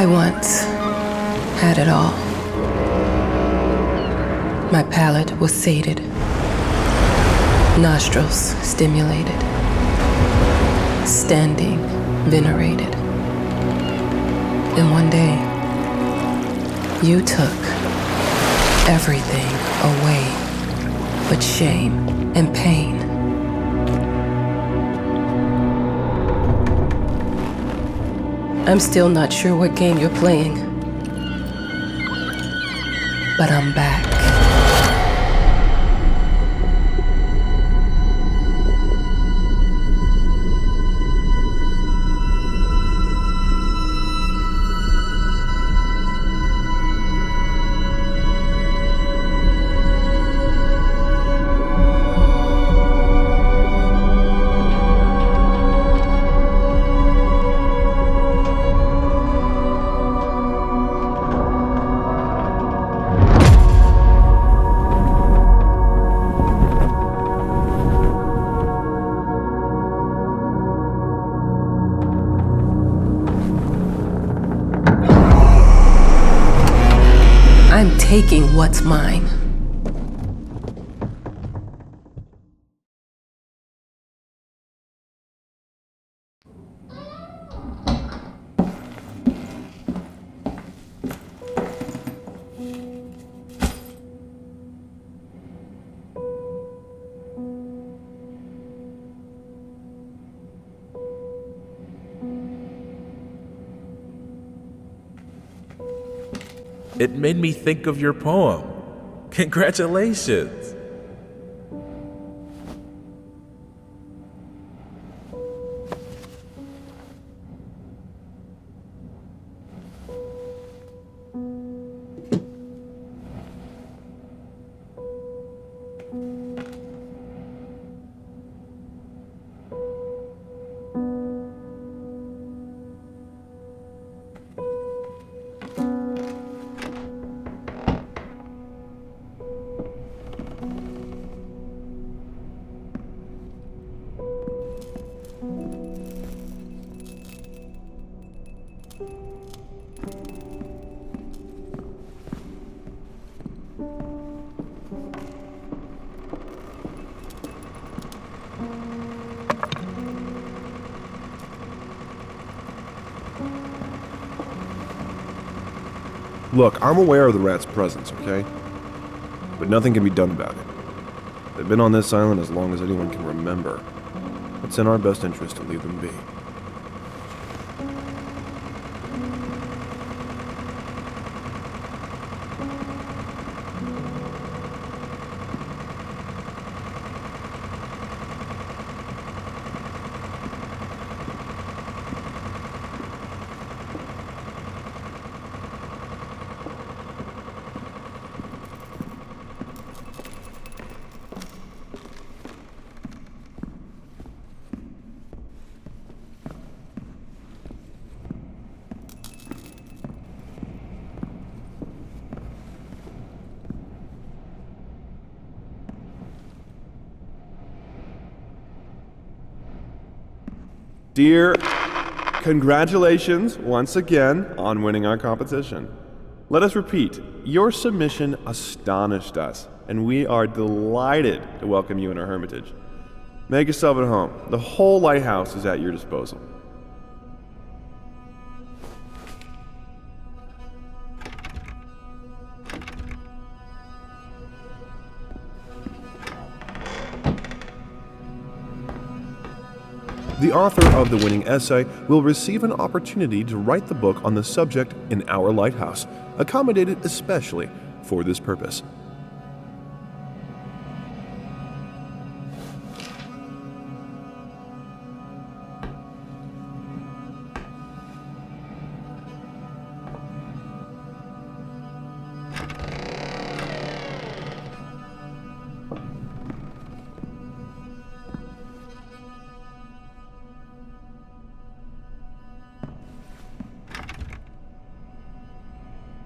I once had it all. My palate was sated, nostrils stimulated, standing venerated. And one day, you took everything away but shame and pain. I'm still not sure what game you're playing, but I'm back. I'm taking what's mine. It made me think of your poem. Congratulations! Look, I'm aware of the rat's presence, okay? But nothing can be done about it. They've been on this island as long as anyone can remember. It's in our best interest to leave them be. Dear, congratulations once again on winning our competition. Let us repeat, your submission astonished us, and we are delighted to welcome you in our hermitage. Make yourself at home. The whole lighthouse is at your disposal. The author of the winning essay will receive an opportunity to write the book on the subject in our lighthouse, accommodated especially for this purpose.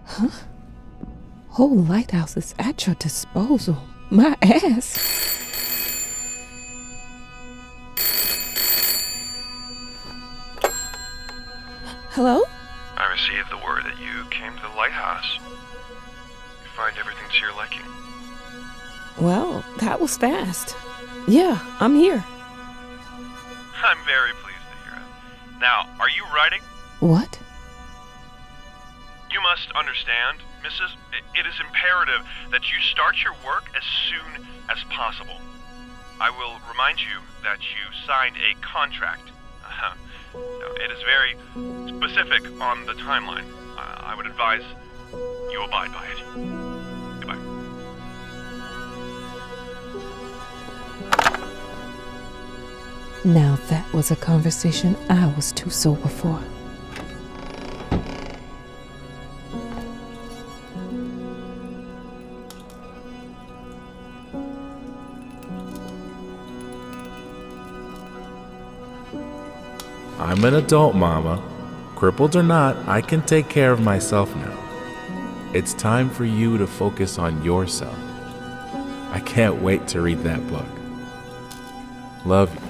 Huh? Whole lighthouse is at your disposal. My ass. Hello? I received gave the word that you came to the lighthouse. You find everything to your liking. Well, that was fast. Yeah, I'm here. I'm very pleased to hear it. Now, are you writing? What? You must understand, Mrs. It is imperative that you start your work as soon as possible. I will remind you that you signed a contract. It is very specific on the timeline. I would advise you abide by it. Goodbye. Now that was a conversation I was too sober for. I'm an adult, Mama. Crippled or not, I can take care of myself now. It's time for you to focus on yourself. I can't wait to read that book. Love you.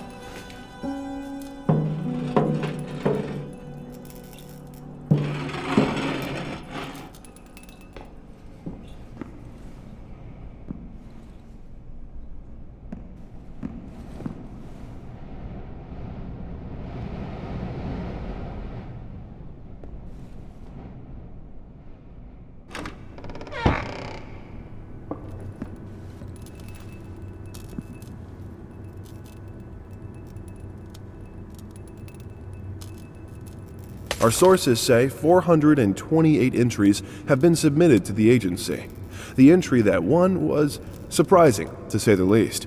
Our sources say 428 entries have been submitted to the agency. The entry that won was surprising, to say the least.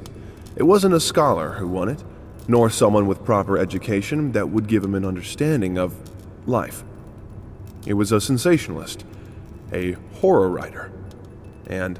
It wasn't a scholar who won it, nor someone with proper education that would give him an understanding of life. It was a sensationalist, a horror writer, and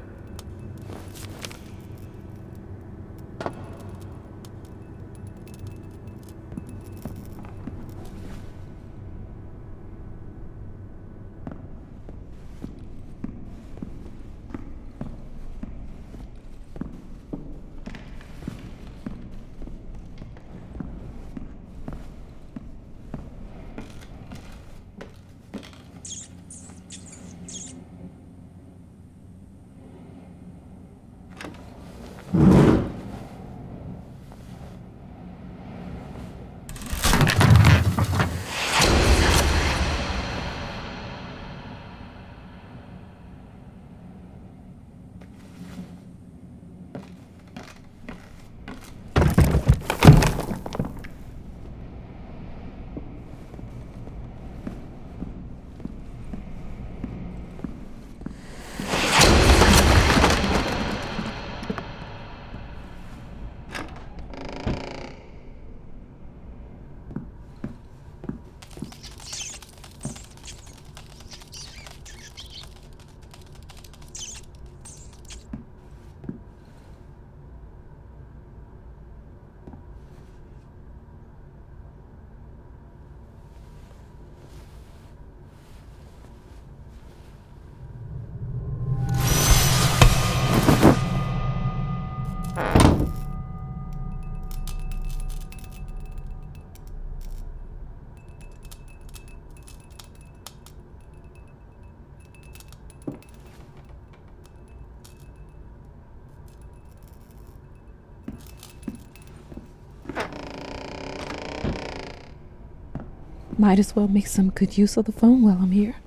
Might as well make some good use of the phone while I'm here.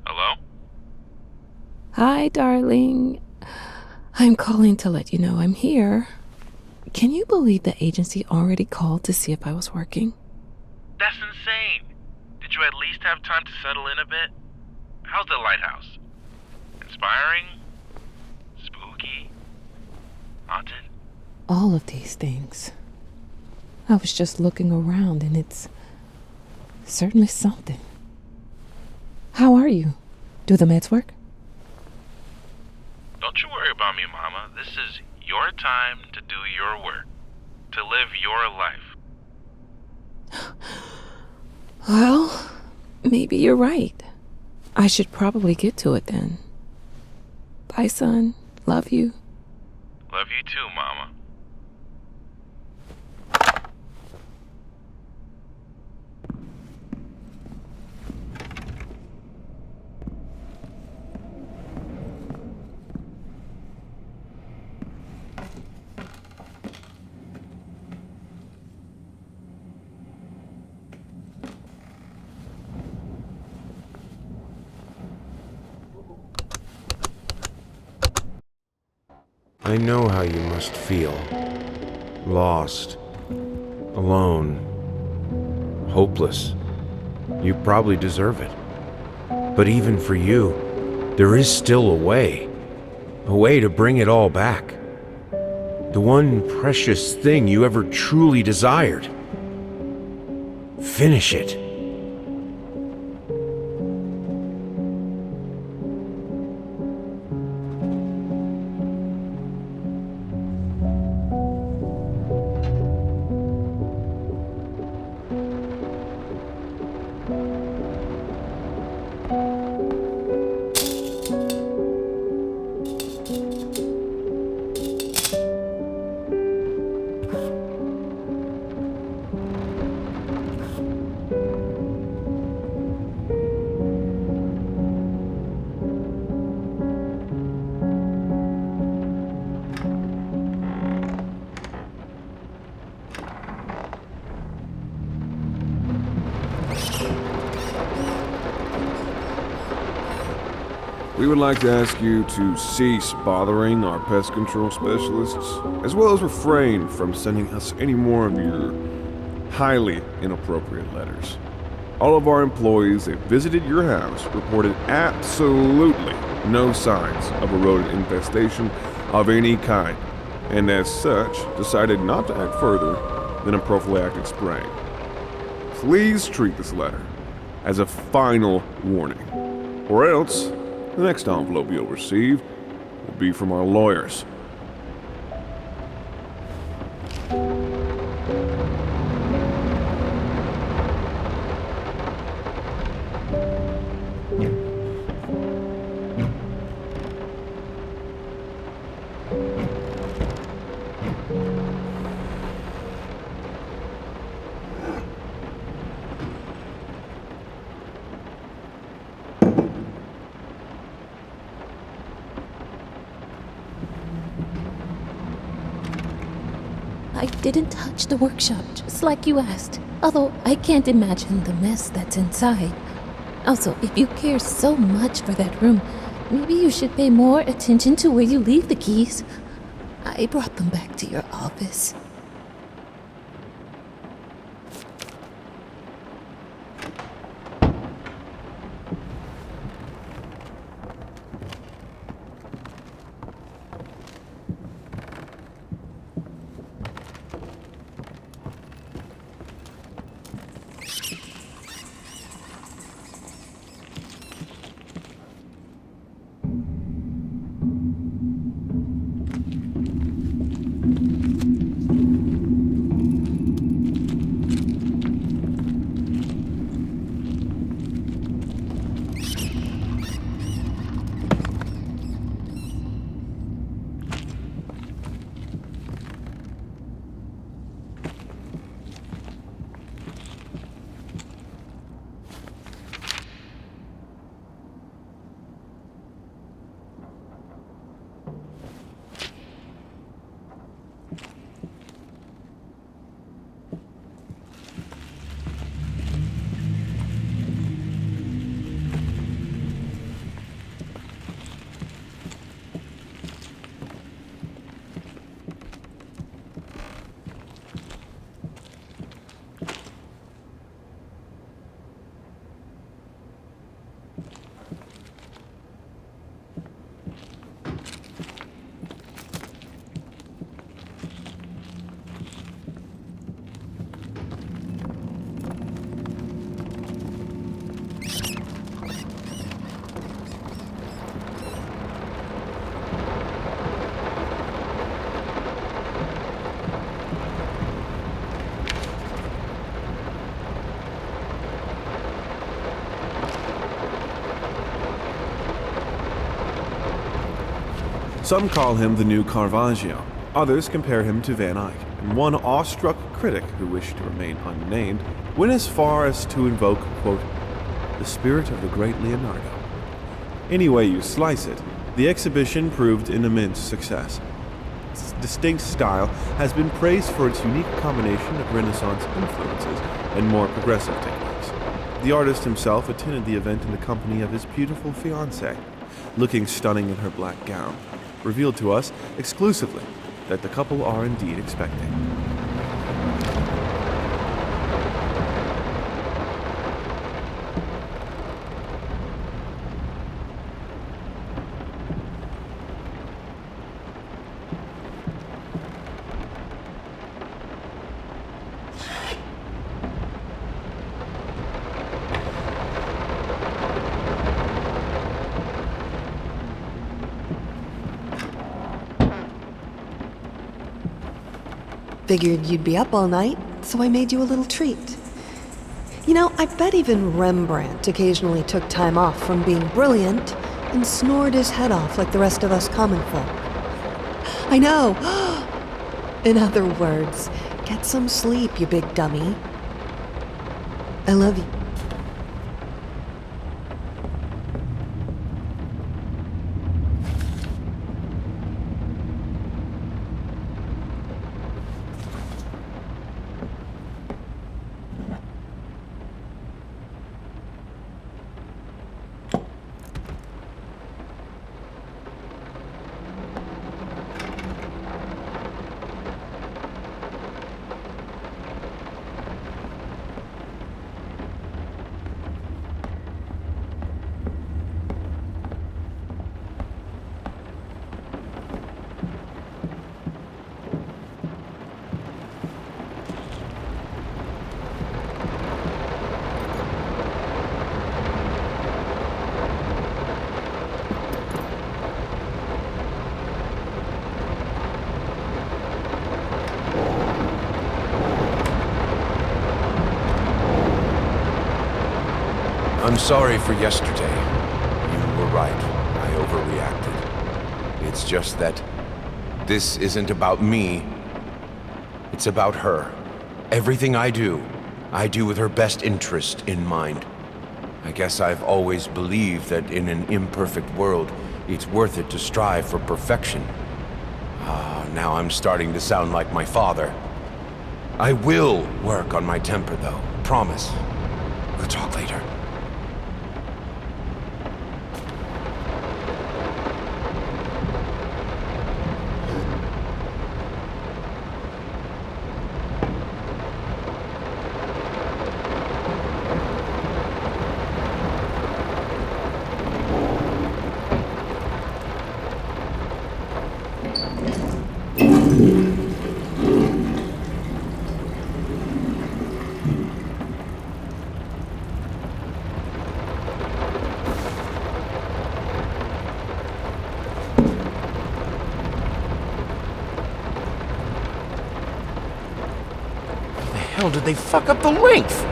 Hello? Hi, darling. I'm calling to let you know I'm here. Can you believe the agency already called to see if I was working? That's insane. Did you at least have time to settle in a bit? How's the lighthouse? Inspiring? Spooky? Haunted? All of these things. I was just looking around and it's certainly something. How are you? Do the meds work? Don't you worry about me, Mama. This is your time to do your work. To live your life. Well, maybe you're right. I should probably get to it then. Bye, son. Love you. Love you too, Mama. I know how you must feel. Lost. Alone. Hopeless. You probably deserve it. But even for you, there is still a way. A way to bring it all back. The one precious thing you ever truly desired. Finish it. We would like to ask you to cease bothering our pest control specialists, as well as refrain from sending us any more of your highly inappropriate letters. All of our employees that visited your house reported absolutely no signs of a rodent infestation of any kind, and as such, decided not to act further than a prophylactic spraying. Please treat this letter as a final warning, or else the next envelope you'll receive will be from our lawyers. I didn't touch the workshop, just like you asked. Although I can't imagine the mess that's inside. Also, if you care so much for that room, maybe you should pay more attention to where you leave the keys. I brought them back to your office. Some call him the new Caravaggio. Others compare him to Van Eyck, and one awestruck critic who wished to remain unnamed went as far as to invoke, quote, the spirit of the great Leonardo. Any way you slice it, the exhibition proved an immense success. Its distinct style has been praised for its unique combination of Renaissance influences and more progressive techniques. The artist himself attended the event in the company of his beautiful fiancée, looking stunning in her black gown, revealed to us exclusively that the couple are indeed expecting. Figured you'd be up all night, so I made you a little treat. You know, I bet even Rembrandt occasionally took time off from being brilliant and snored his head off like the rest of us common folk. I know! In other words, get some sleep, you big dummy. I love you. I'm sorry for yesterday. You were right. I overreacted. It's just that this isn't about me. It's about her. Everything I do with her best interest in mind. I guess I've always believed that in an imperfect world, it's worth it to strive for perfection. Now I'm starting to sound like my father. I will work on my temper, though. Promise. We'll talk later. How did they fuck up the length?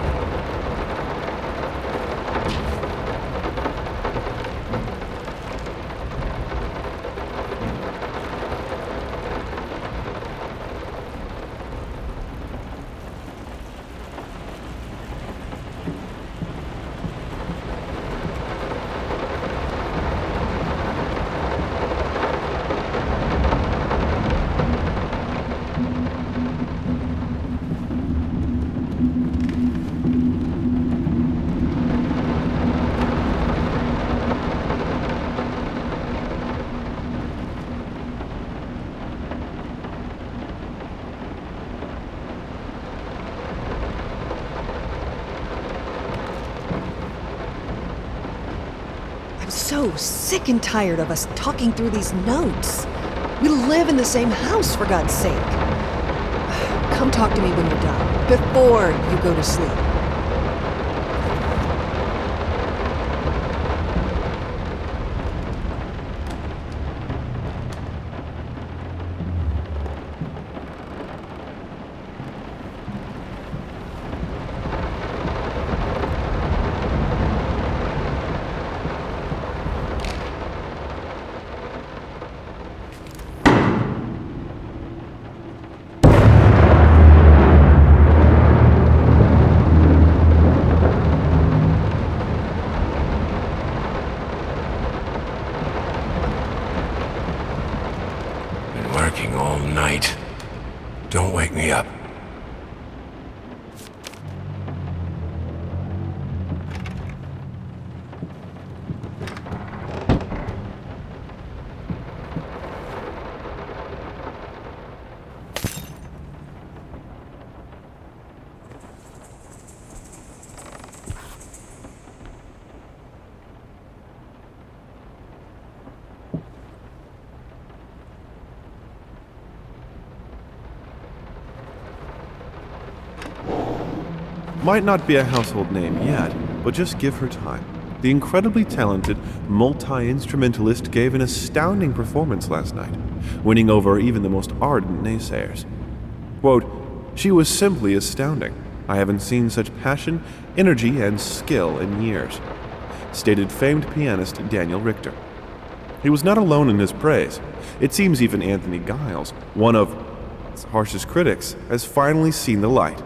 I'm so sick and tired of us talking through these notes. We live in the same house, for God's sake. Come talk to me when you're done, before you go to sleep. All night. Don't wake me up. Might not be a household name yet, but just give her time. The incredibly talented multi-instrumentalist gave an astounding performance last night, winning over even the most ardent naysayers. Quote, "She was simply astounding. I haven't seen such passion, energy, and skill in years," stated famed pianist Daniel Richter. He was not alone in his praise. It seems even Anthony Giles, one of its harshest critics, has finally seen the light.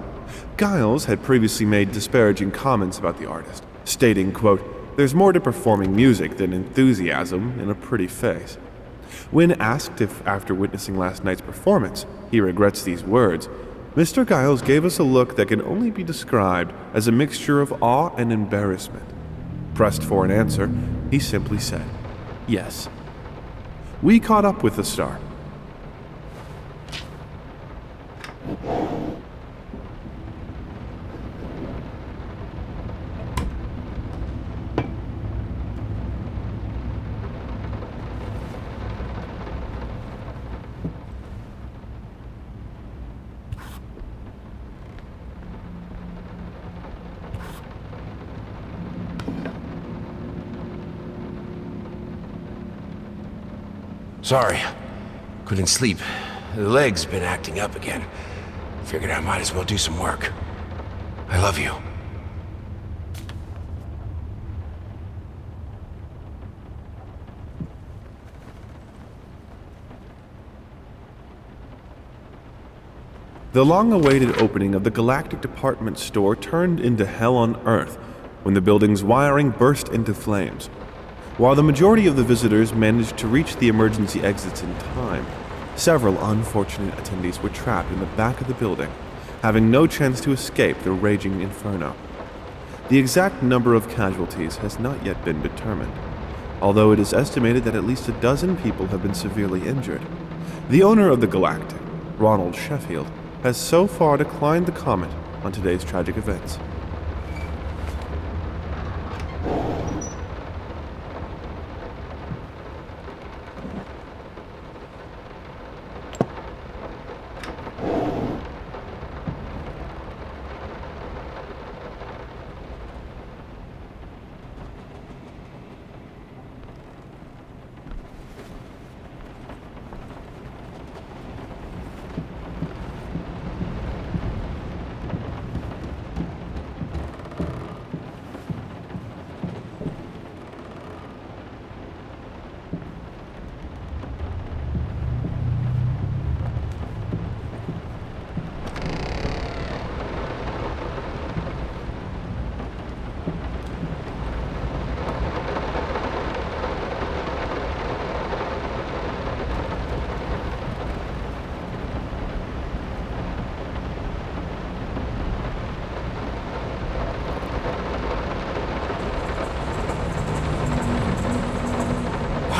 Giles had previously made disparaging comments about the artist, stating, quote, "There's more to performing music than enthusiasm in a pretty face." When asked if, after witnessing last night's performance, he regrets these words, Mr. Giles gave us a look that can only be described as a mixture of awe and embarrassment. Pressed for an answer, he simply said, "Yes." We caught up with the star. Sorry. Couldn't sleep. The leg's been acting up again. Figured I might as well do some work. I love you. The long-awaited opening of the Galactic Department store turned into hell on Earth when the building's wiring burst into flames. While the majority of the visitors managed to reach the emergency exits in time, several unfortunate attendees were trapped in the back of the building, having no chance to escape the raging inferno. The exact number of casualties has not yet been determined, although it is estimated that at least a dozen people have been severely injured. The owner of the Galactic, Ronald Sheffield, has so far declined to comment on today's tragic events.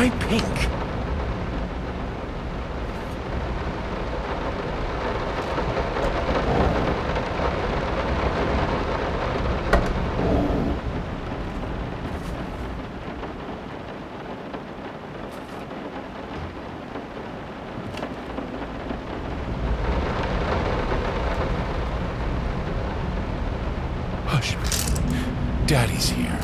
Why pink? Hush. Daddy's here.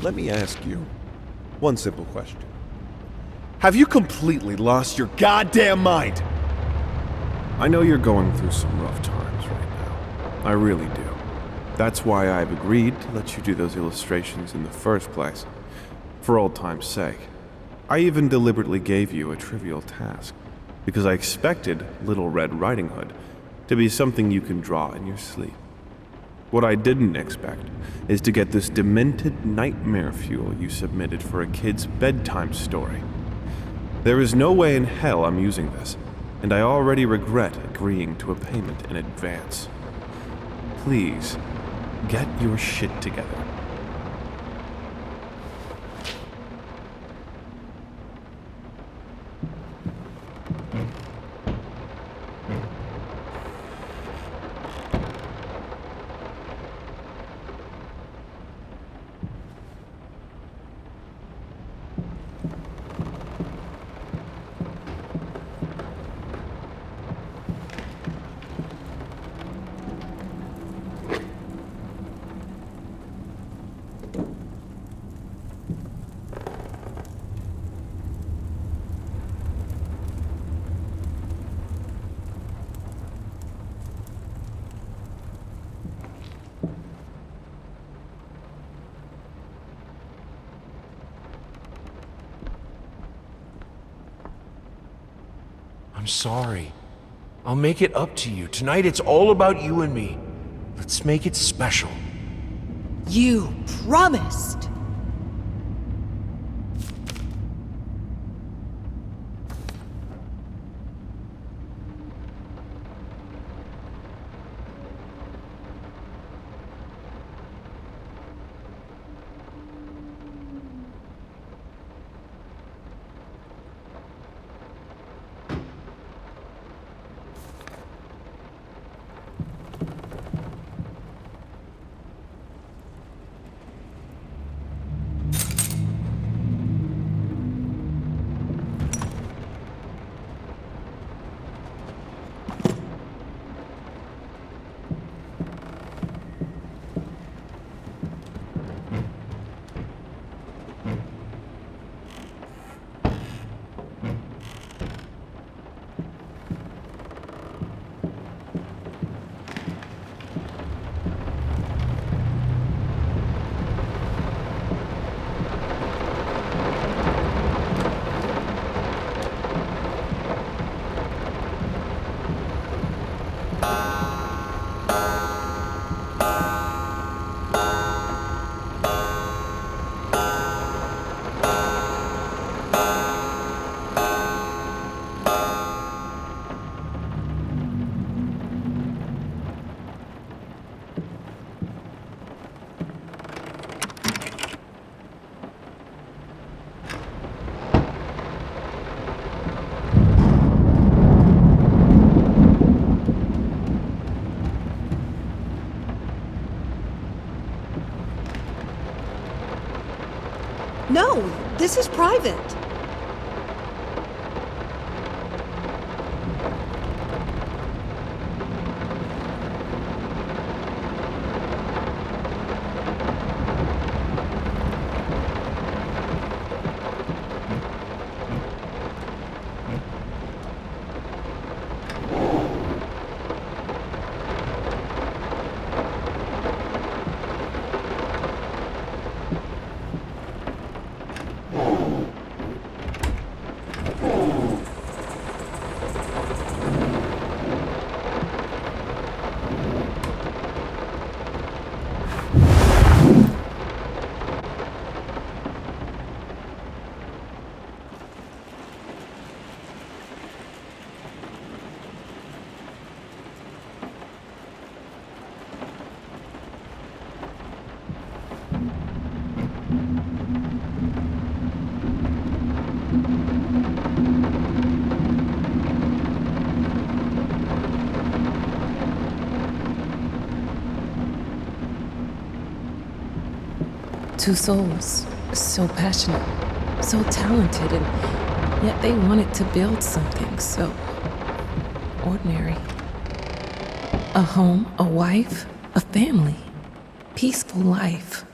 Let me ask you one simple question. Have you completely lost your goddamn mind? I know you're going through some rough times right now. I really do. That's why I've agreed to let you do those illustrations in the first place. For old time's sake. I even deliberately gave you a trivial task, because I expected Little Red Riding Hood to be something you can draw in your sleep. What I didn't expect is to get this demented nightmare fuel you submitted for a kid's bedtime story. There is no way in hell I'm using this, and I already regret agreeing to a payment in advance. Please, get your shit together. I'm sorry. I'll make it up to you. Tonight it's all about you and me. Let's make it special. You promised! No, this is private. Two souls, so passionate, so talented, and yet they wanted to build something so ordinary. A home, a wife, a family, peaceful life.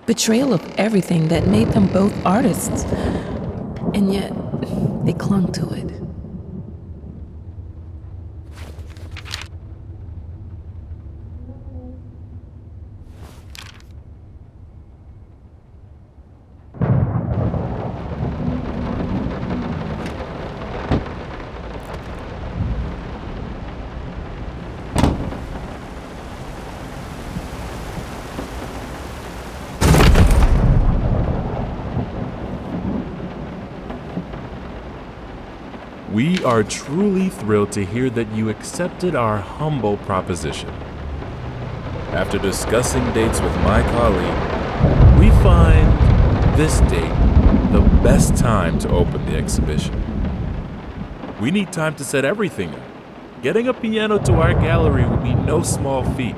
Betrayal of everything that made them both artists. And yet, They clung to it. We are truly thrilled to hear that you accepted our humble proposition. After discussing dates with my colleague, we find this date the best time to open the exhibition. We need time to set everything up. Getting a piano to our gallery will be no small feat.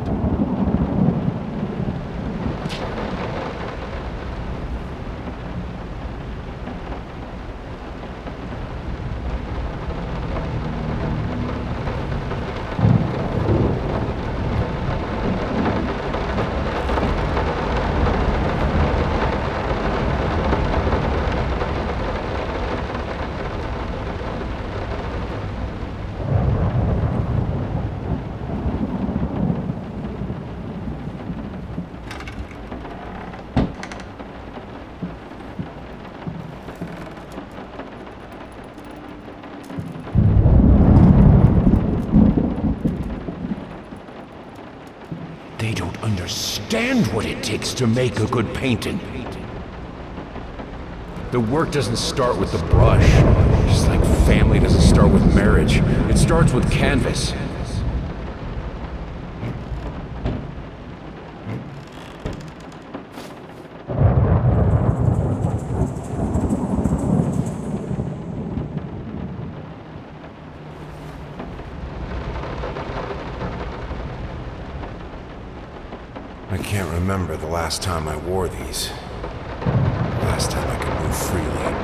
They don't understand what it takes to make a good painting. The work doesn't start with the brush, just like family doesn't start with marriage. It starts with canvas. I can't remember the last time I wore these. Last time I could move freely.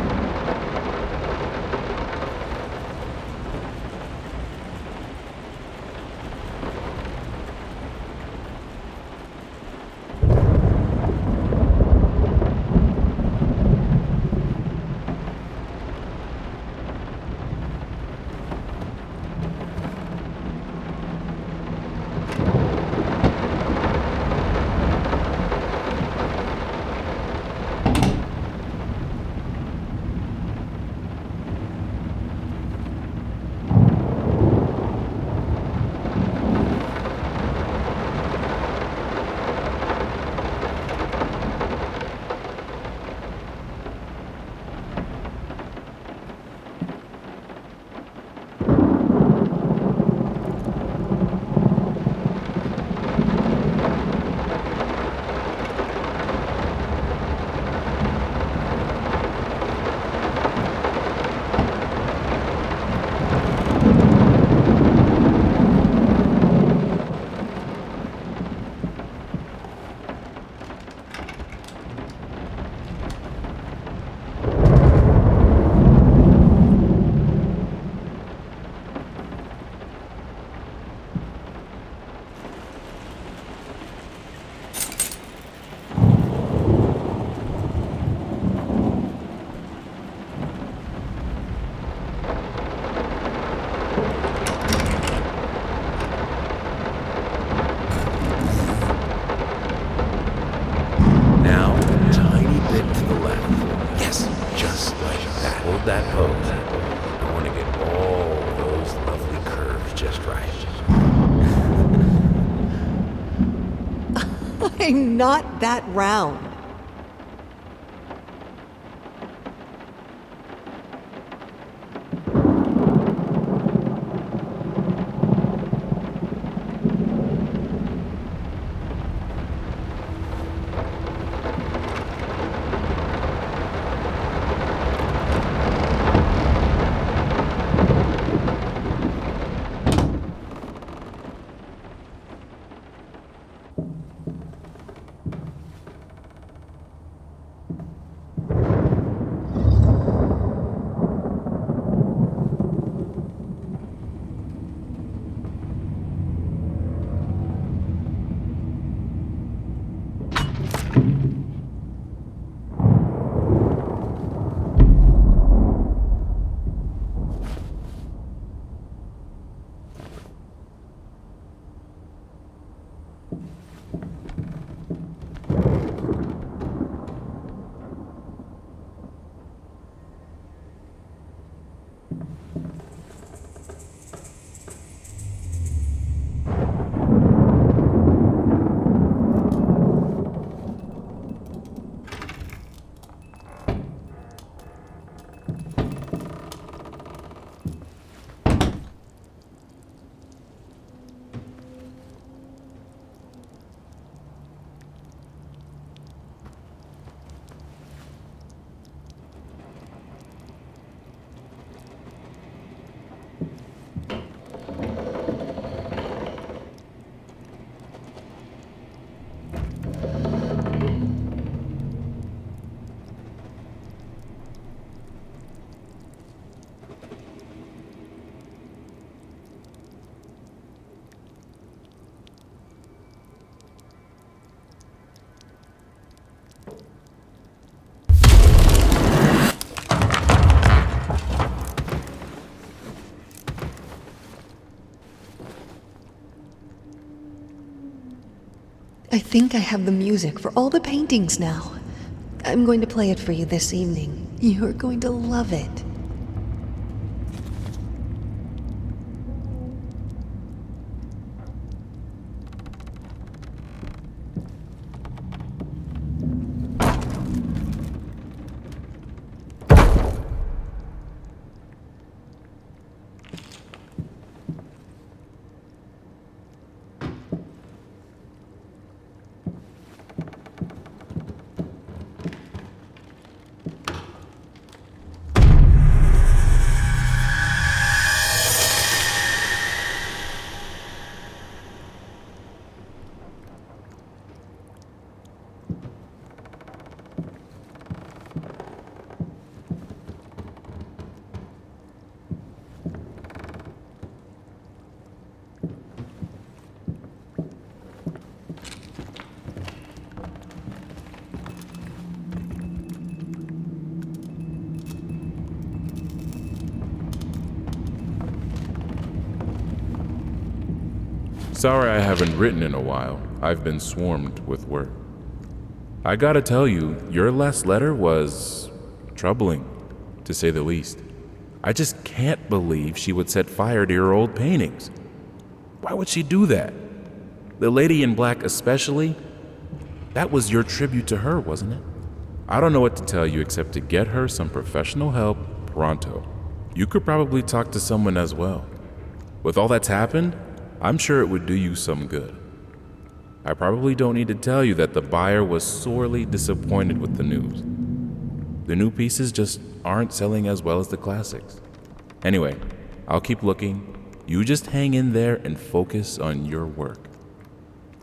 That pose. I want to get all those lovely curves just right. I'm not that round. I think I have the music for all the paintings now. I'm going to play it for you this evening. You're going to love it. Sorry I haven't written in a while. I've been swarmed with work. I gotta tell you, your last letter was troubling, to say the least. I just can't believe she would set fire to your old paintings. Why would she do that? The lady in black especially? That was your tribute to her, wasn't it? I don't know what to tell you except to get her some professional help pronto. You could probably talk to someone as well. With all that's happened, I'm sure it would do you some good. I probably don't need to tell you that the buyer was sorely disappointed with the news. The new pieces just aren't selling as well as the classics. Anyway, I'll keep looking. You just hang in there and focus on your work.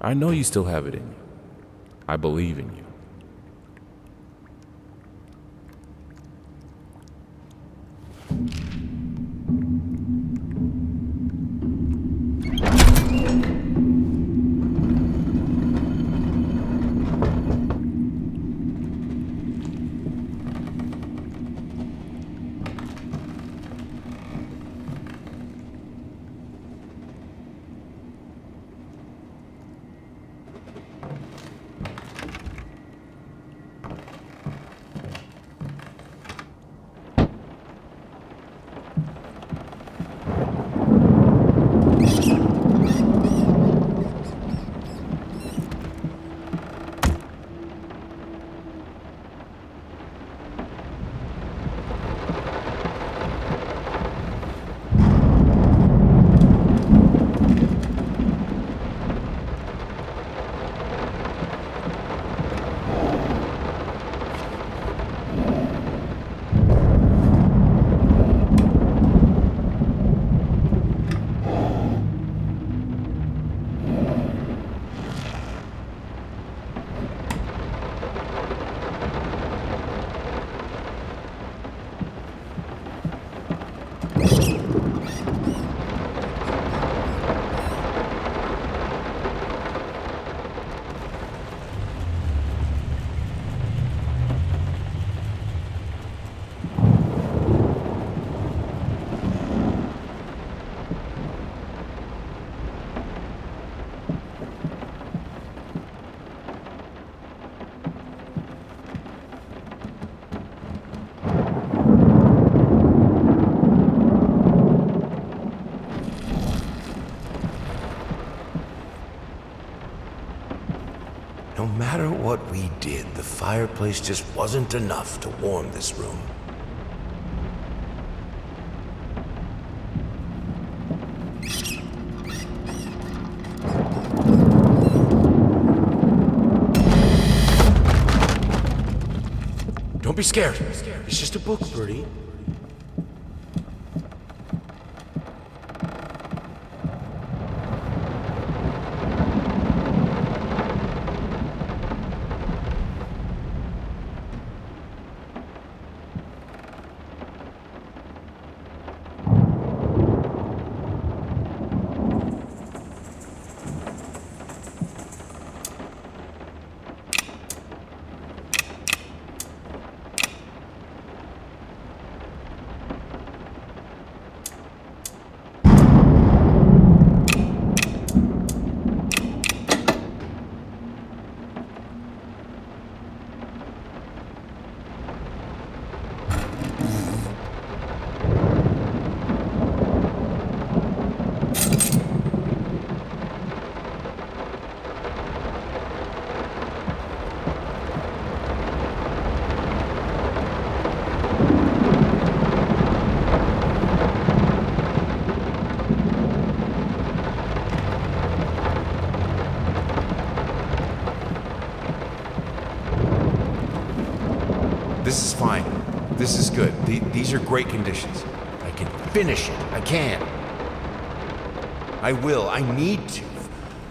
I know you still have it in you. I believe in you. what we did, the fireplace just wasn't enough to warm this room. Don't be scared. It's just a book, Birdie. This is fine. This is good. These are great conditions. I can finish it. I can. I will. I need to.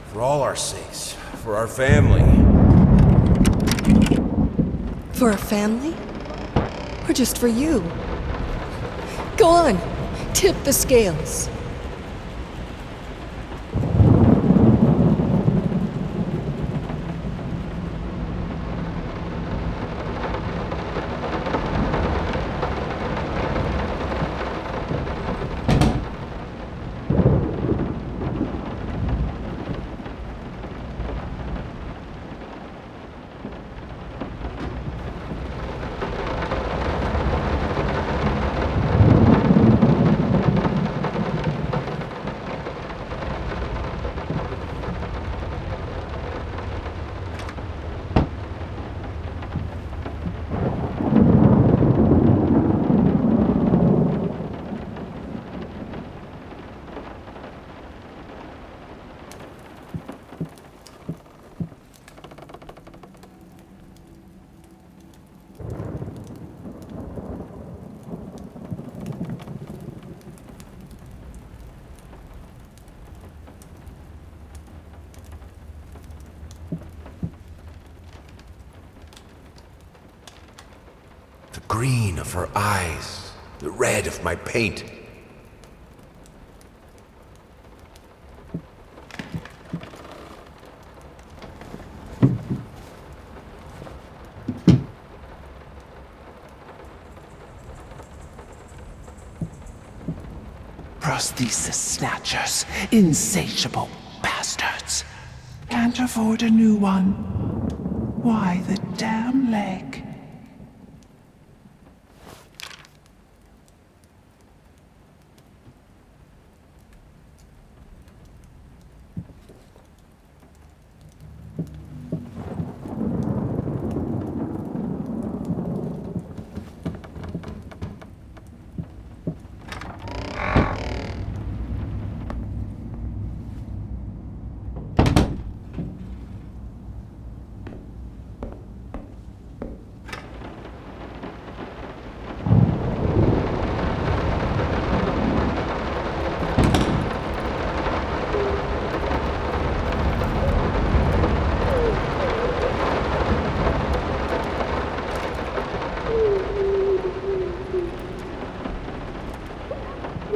For all our sakes. For our family. For our family? Or just for you? Go on, tip the scales. The green of her eyes, the red of my paint. Prosthesis snatchers, insatiable bastards. Can't afford a new one. Why the damn leg?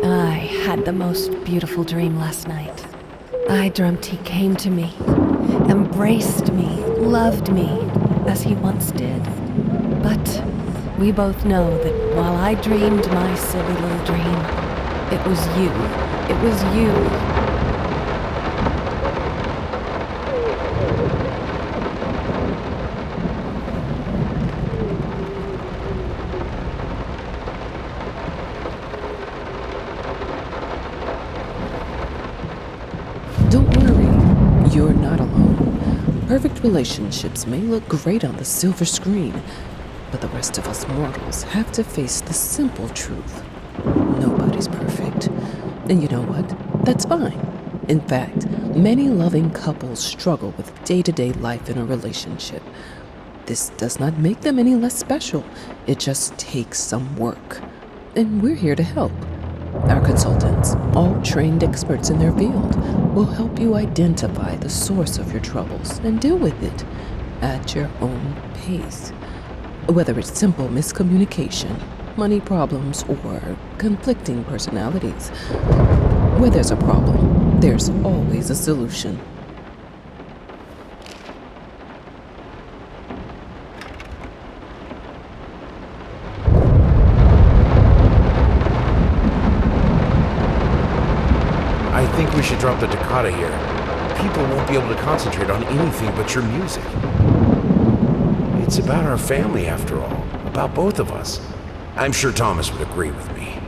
I had the most beautiful dream last night. I dreamt he came to me, embraced me, loved me, as he once did. But we both know that while I dreamed my silly little dream, it was you. It was you. Don't worry, you're not alone. perfect relationships may look great on the silver screen, but the rest of us mortals have to face the simple truth. Nobody's perfect. And you know what? That's fine. In fact, many loving couples struggle with day-to-day life in a relationship. This does not make them any less special. It just takes some work. And we're here to help. Our consultants, all trained experts in their field, will help you identify the source of your troubles and deal with it at your own pace. Whether it's simple miscommunication, money problems, or conflicting personalities, where there's a problem, there's always a solution. I think we should drop the toccata here. People won't be able to concentrate on anything but your music. It's about our family, after all. About both of us. I'm sure Thomas would agree with me.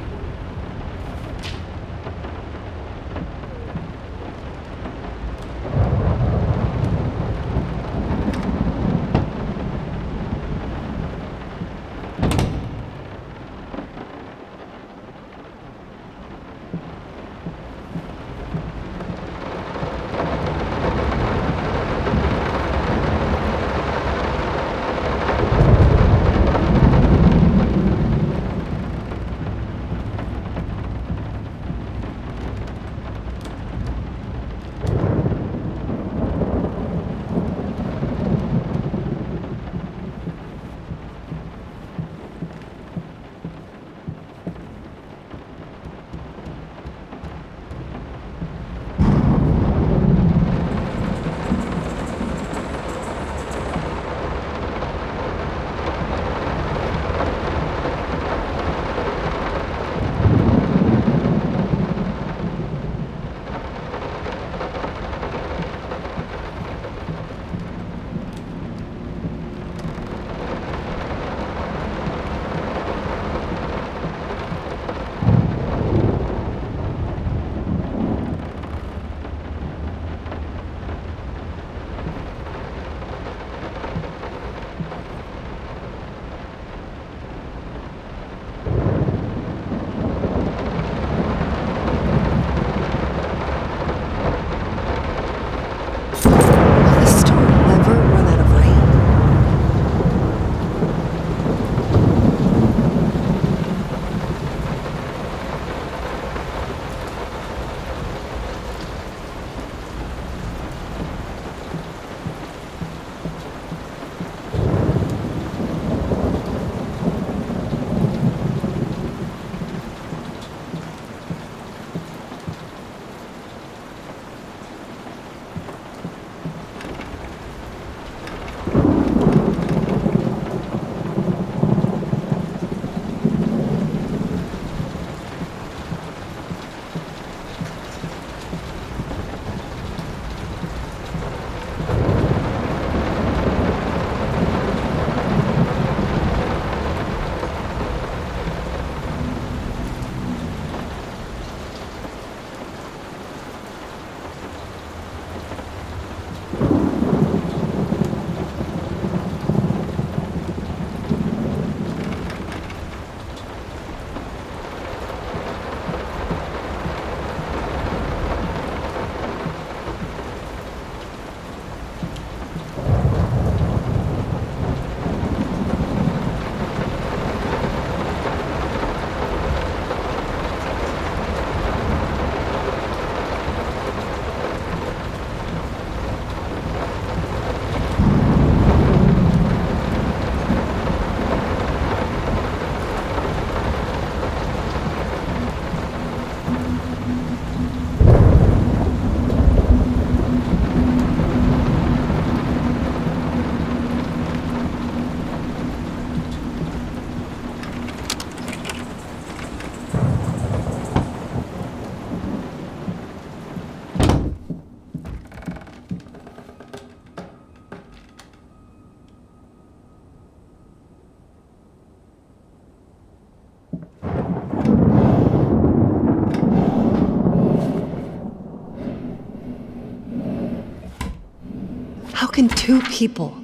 can two people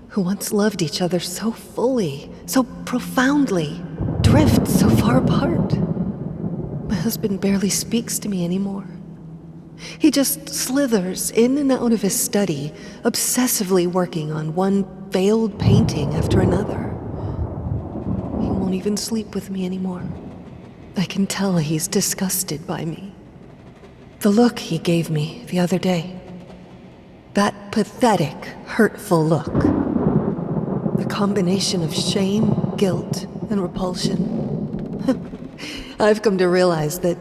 who once loved each other so fully, so profoundly, drift so far apart? My husband barely speaks to me anymore. He just slithers in and out of his study, obsessively working on one failed painting after another. He won't even sleep with me anymore. I can tell he's disgusted by me. The look he gave me the other day. That pathetic, hurtful look. The combination of shame, guilt, and repulsion. I've come to realize that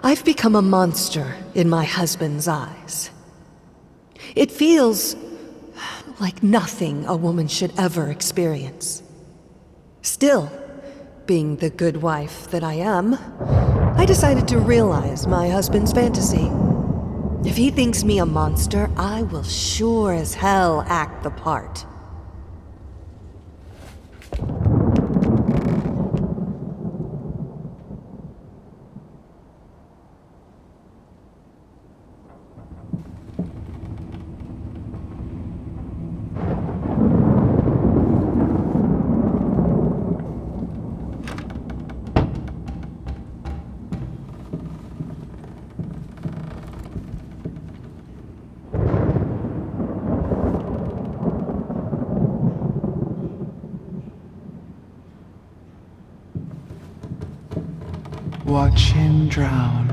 I've become a monster in my husband's eyes. It feels like nothing a woman should ever experience. Still, being the good wife that I am, I decided to realize my husband's fantasy. If he thinks me a monster, I will sure as hell act the part. Watch him drown.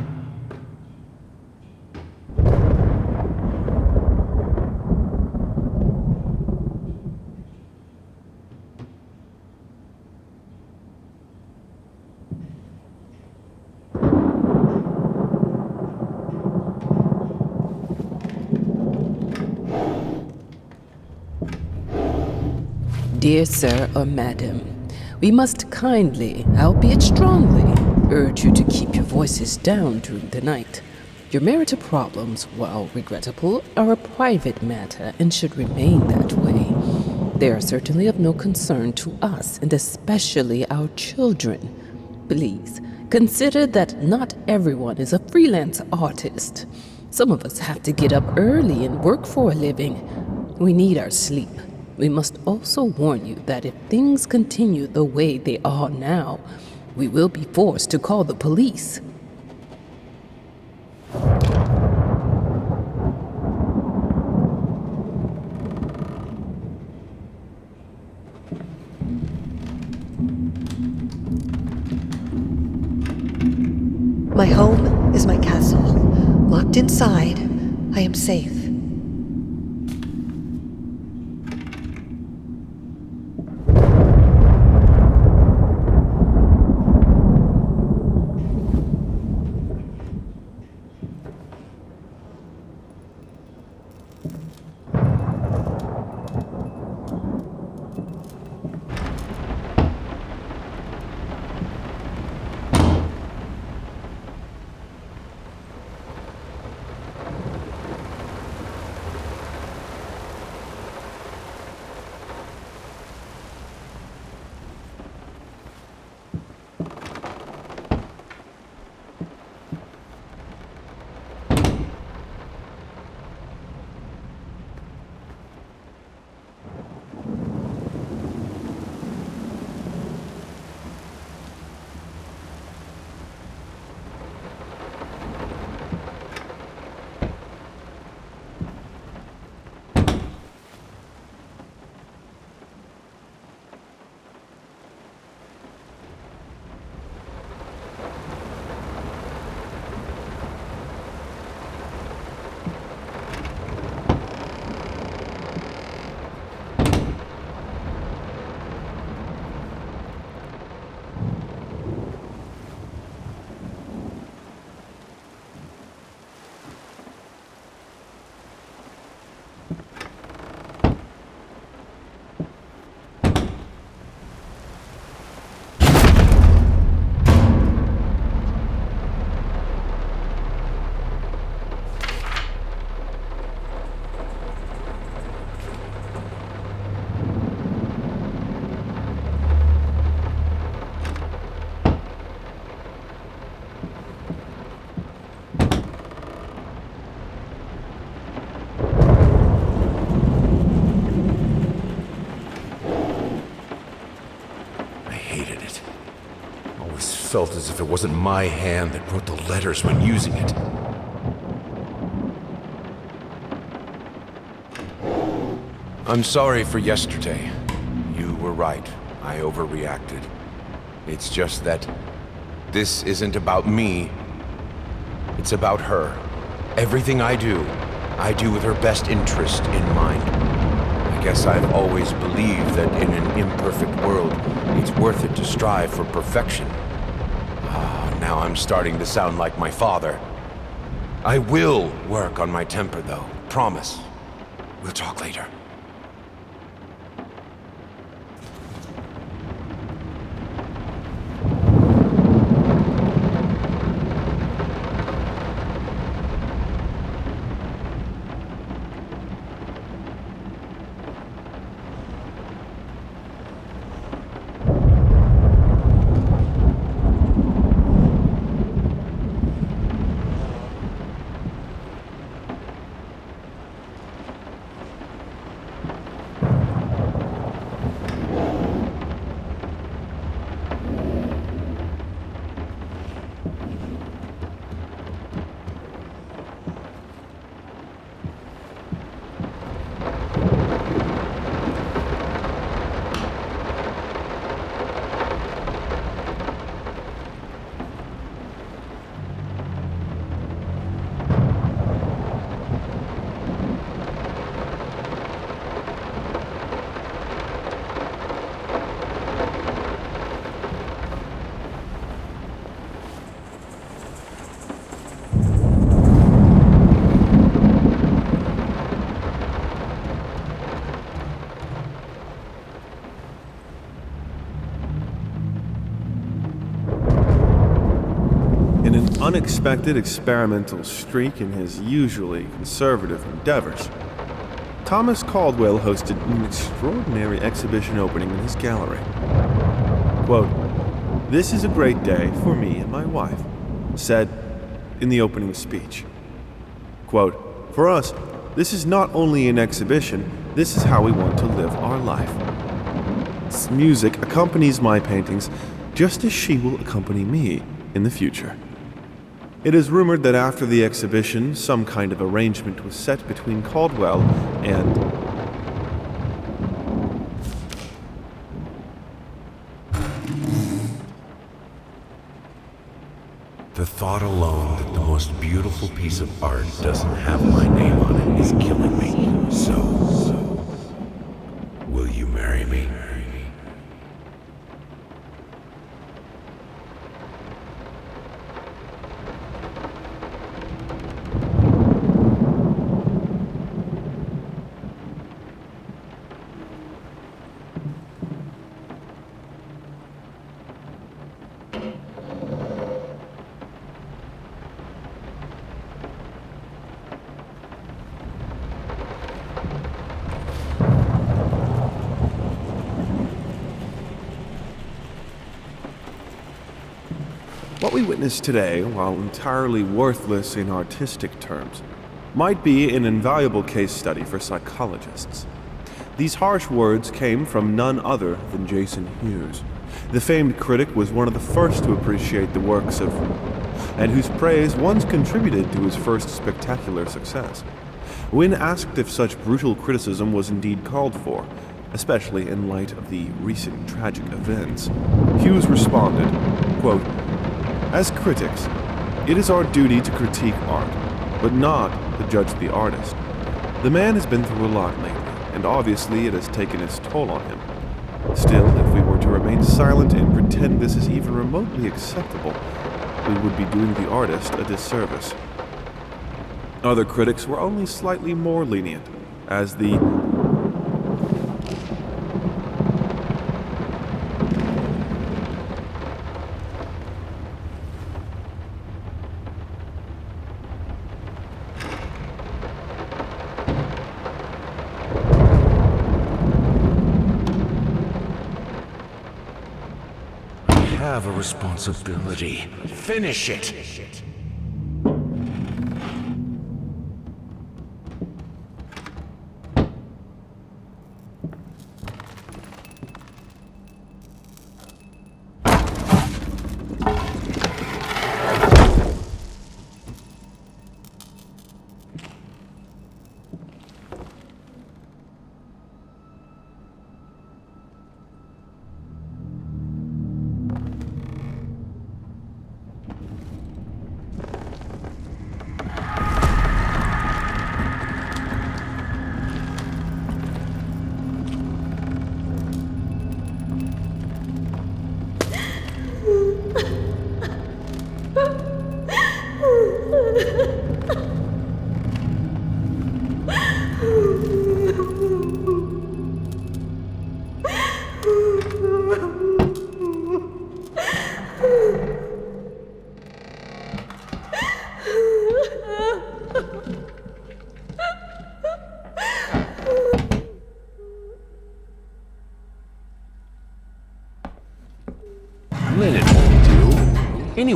Dear sir or madam, we must kindly, albeit strongly, urge you to keep your voices down during the night. Your marital problems, while regrettable, are a private matter and should remain that way. They are certainly of no concern to us, and especially our children. Please, consider that not everyone is a freelance artist. Some of us have to get up early and work for a living. We need our sleep. We must also warn you that if things continue the way they are now, we will be forced to call the police. My home is my castle. Locked inside, I am safe. felt as if it wasn't my hand that wrote the letters when using it. I'm sorry for yesterday. You were right. I overreacted. It's just that this isn't about me. It's about her. Everything I do with her best interest in mind. I guess I've always believed that in an imperfect world, it's worth it to strive for perfection. Now I'm starting to sound like my father. I will work on my temper, though. Promise. We'll talk later. Unexpected experimental streak in his usually conservative endeavors, Thomas Caldwell hosted an extraordinary exhibition opening in his gallery. Quote, "This is a great day for me and my wife," said in the opening speech. Quote, "For us, this is not only an exhibition, this is how we want to live our life. Music accompanies my paintings just as she will accompany me in the future." It is rumored that after the exhibition, some kind of arrangement was set between Caldwell and... The thought alone that the most beautiful piece of art doesn't have my name on it is killing me. So, will you marry me? What we witness today, while entirely worthless in artistic terms, might be an invaluable case study for psychologists. These harsh words came from none other than Jason Hughes. The famed critic was one of the first to appreciate the works of, and whose praise once contributed to his first spectacular success. When asked if such brutal criticism was indeed called for, especially in light of the recent tragic events, Hughes responded, quote, "As critics, it is our duty to critique art, but not to judge the artist. The man has been through a lot lately, and obviously it has taken its toll on him. Still, if we were to remain silent and pretend this is even remotely acceptable, we would be doing the artist a disservice." Other critics were only slightly more lenient, as the have a responsibility. Finish it!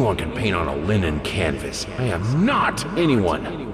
anyone can paint on a linen canvas. I am not anyone.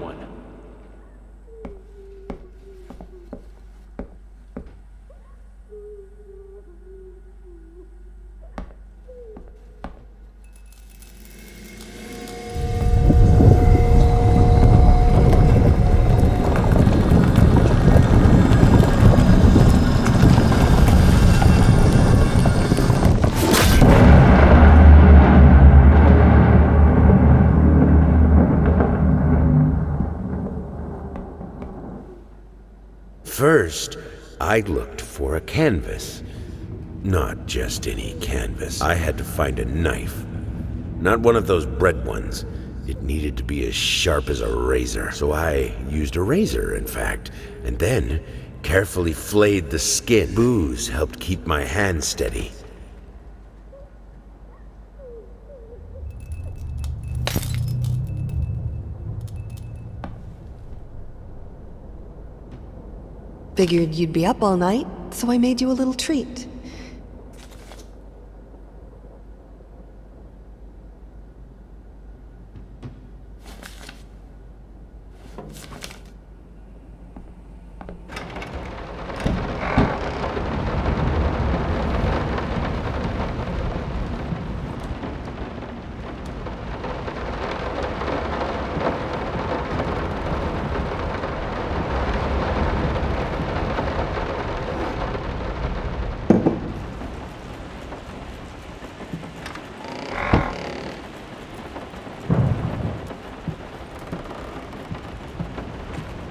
First, I looked for a canvas. Not just any canvas. I had to find a knife. Not one of those bread ones. It needed to be as sharp as a razor. So I used a razor, in fact, and then carefully flayed the skin. Booze helped keep my hand steady. Figured you'd be up all night, so I made you a little treat.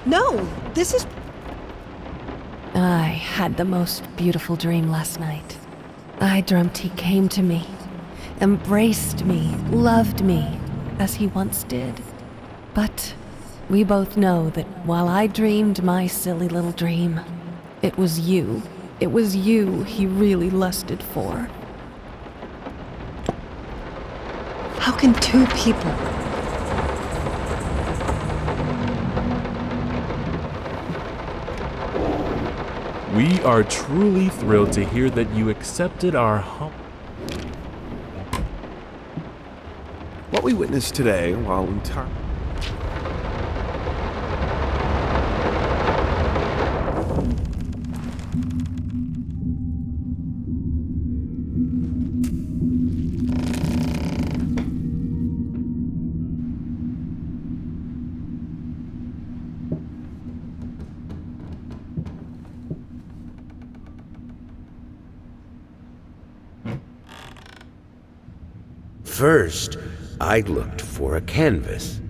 No, this is... I had the most beautiful dream last night. I dreamt he came to me, embraced me, loved me, as he once did. But we both know that while I dreamed my silly little dream, it was you he really lusted for. How can two people... We are truly thrilled to hear that you accepted our What we witnessed today, while entirely... First, I looked for a canvas.